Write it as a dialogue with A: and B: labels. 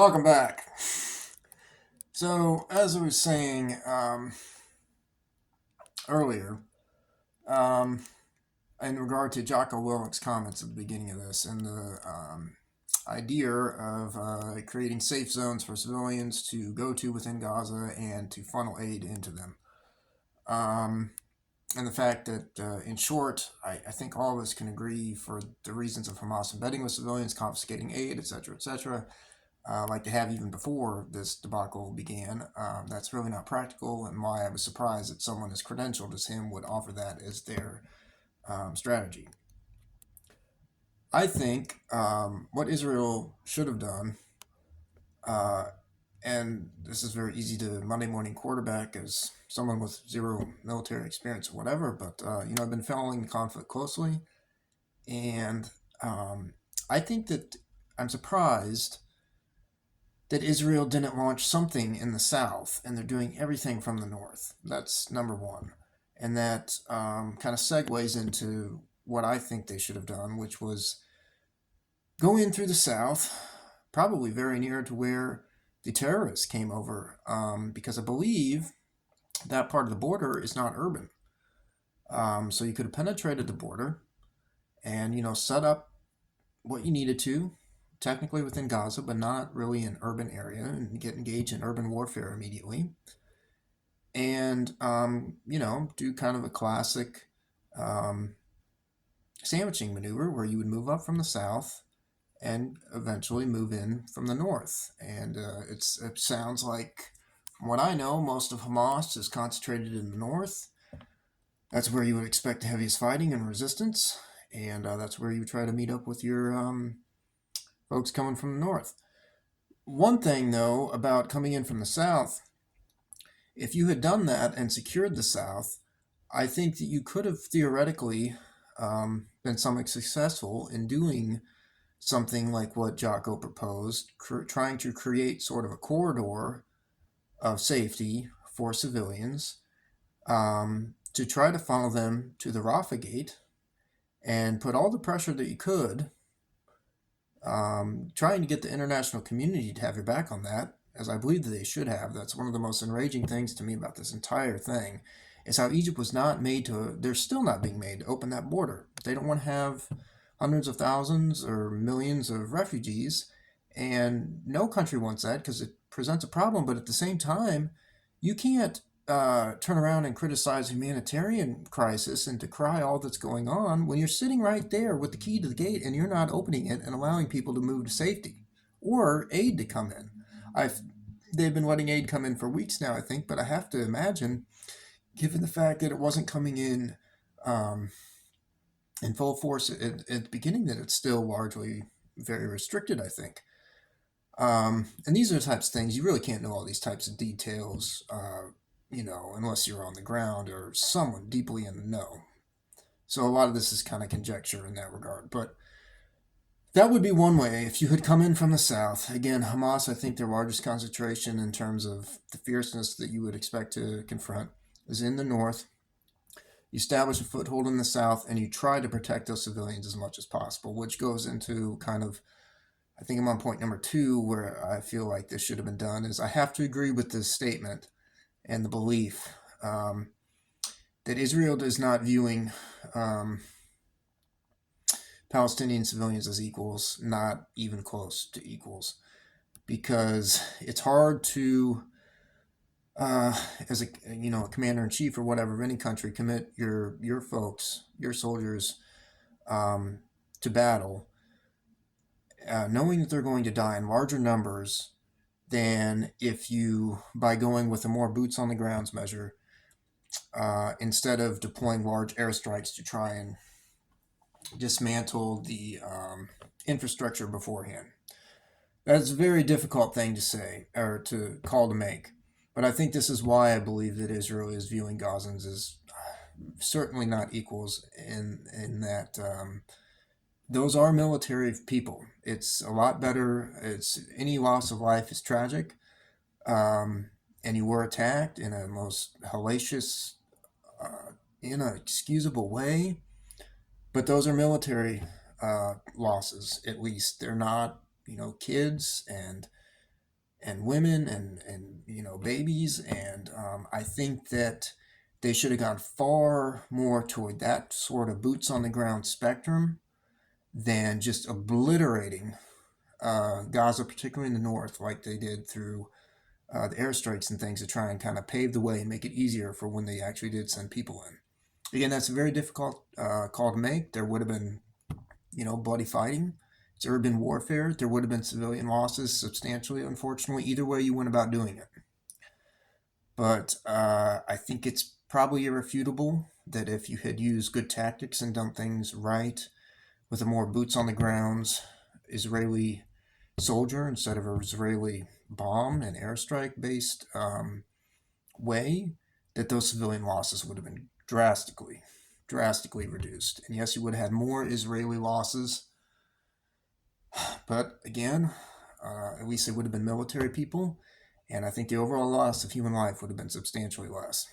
A: Welcome back. So, as I was saying earlier, um, in regard to Jocko Willink's comments at the beginning of this, and the idea of creating safe zones for civilians to go to within Gaza and to funnel aid into them. Um, and the fact that, in short, I think all of us can agree for the reasons of Hamas embedding with civilians, confiscating aid, etc., like they have even before this debacle began. That's really not practical, and why I was surprised that someone as credentialed as him would offer that as their strategy. I think what Israel should have done, uh, and this is very easy to Monday morning quarterback as someone with zero military experience or whatever, but I've been following the conflict closely, and I think that I'm surprised that Israel didn't launch something in the south, and they're doing everything from the north. That's number one. And that kind of segues into what I think they should have done, which was go in through the south, probably very near to where the terrorists came over, because I believe that part of the border is not urban. So you could have penetrated the border and, set up what you needed to, technically within Gaza, but not really an urban area, and get engaged in urban warfare immediately. And, do kind of a classic um, sandwiching maneuver where you would move up from the south and eventually move in from the north. And it sounds like, from what I know, most of Hamas is concentrated in the north. That's where you would expect the heaviest fighting and resistance. And that's where you try to meet up with your folks coming from the north. One thing, though, about coming in from the south, if you had done that and secured the south, I think that you could have theoretically been somewhat successful in doing something like what Jocko proposed, trying to create sort of a corridor of safety for civilians, to try to funnel them to the Rafah gate and put all the pressure that you could, trying to get the international community to have your back on that, as I believe that they should have. That's one of the most enraging things to me about this entire thing, is how Egypt was not made to, they're still not being made to open that border. They don't want to have hundreds of thousands or millions of refugees, and no country wants that because it presents a problem. But at the same time, you can't turn around and criticize humanitarian crisis and decry all that's going on when you're sitting right there with the key to the gate and you're not opening it and allowing people to move to safety or aid to come in. I've They've been letting aid come in for weeks now, I think, but I have to imagine, given the fact that it wasn't coming um, in full force at the beginning, that it's still largely very restricted, I think. And these are the types of things you really can't know all these types of details, unless you're on the ground or someone deeply in the know. So a lot of this is kind of conjecture in that regard. But that would be one way if you had come in from the south. Again, Hamas, I think their largest concentration in terms of the fierceness that you would expect to confront is in the north. You establish a foothold in the south and you try to protect those civilians as much as possible, which goes into kind of, I think I'm on point number two where I feel like this should have been done, is I have to agree with this statement and the belief that Israel is not viewing Palestinian civilians as equals, not even close to equals, because it's hard to, as a commander in chief or whatever of any country, commit your folks, your soldiers, to battle, knowing that they're going to die in larger numbers than if you, by going with a more boots on the grounds measure, instead of deploying large airstrikes to try and dismantle the infrastructure beforehand. That's a very difficult thing to say or to call to make. But I think this is why I believe that Israel is viewing Gazans as certainly not equals in that those are military people. It's a lot better. It's any loss of life is tragic, and you were attacked in a most hellacious, inexcusable way. But those are military losses. At least they're not, kids and and women and babies. And I think that they should have gone far more toward that sort of boots on the ground spectrum than just obliterating Gaza, particularly in the north, like they did through the airstrikes and things, to try and kind of pave the way and make it easier for when they actually did send people in. Again, that's a very difficult call to make. There would have been, bloody fighting. It's urban warfare. There would have been civilian losses substantially, unfortunately. Either way you went about doing it. But I think it's probably irrefutable that if you had used good tactics and done things right with a more boots on the grounds Israeli soldier instead of an Israeli bomb and airstrike based way, that those civilian losses would have been drastically reduced. And yes, you would have had more Israeli losses, but again, at least it would have been military people, and I think the overall loss of human life would have been substantially less.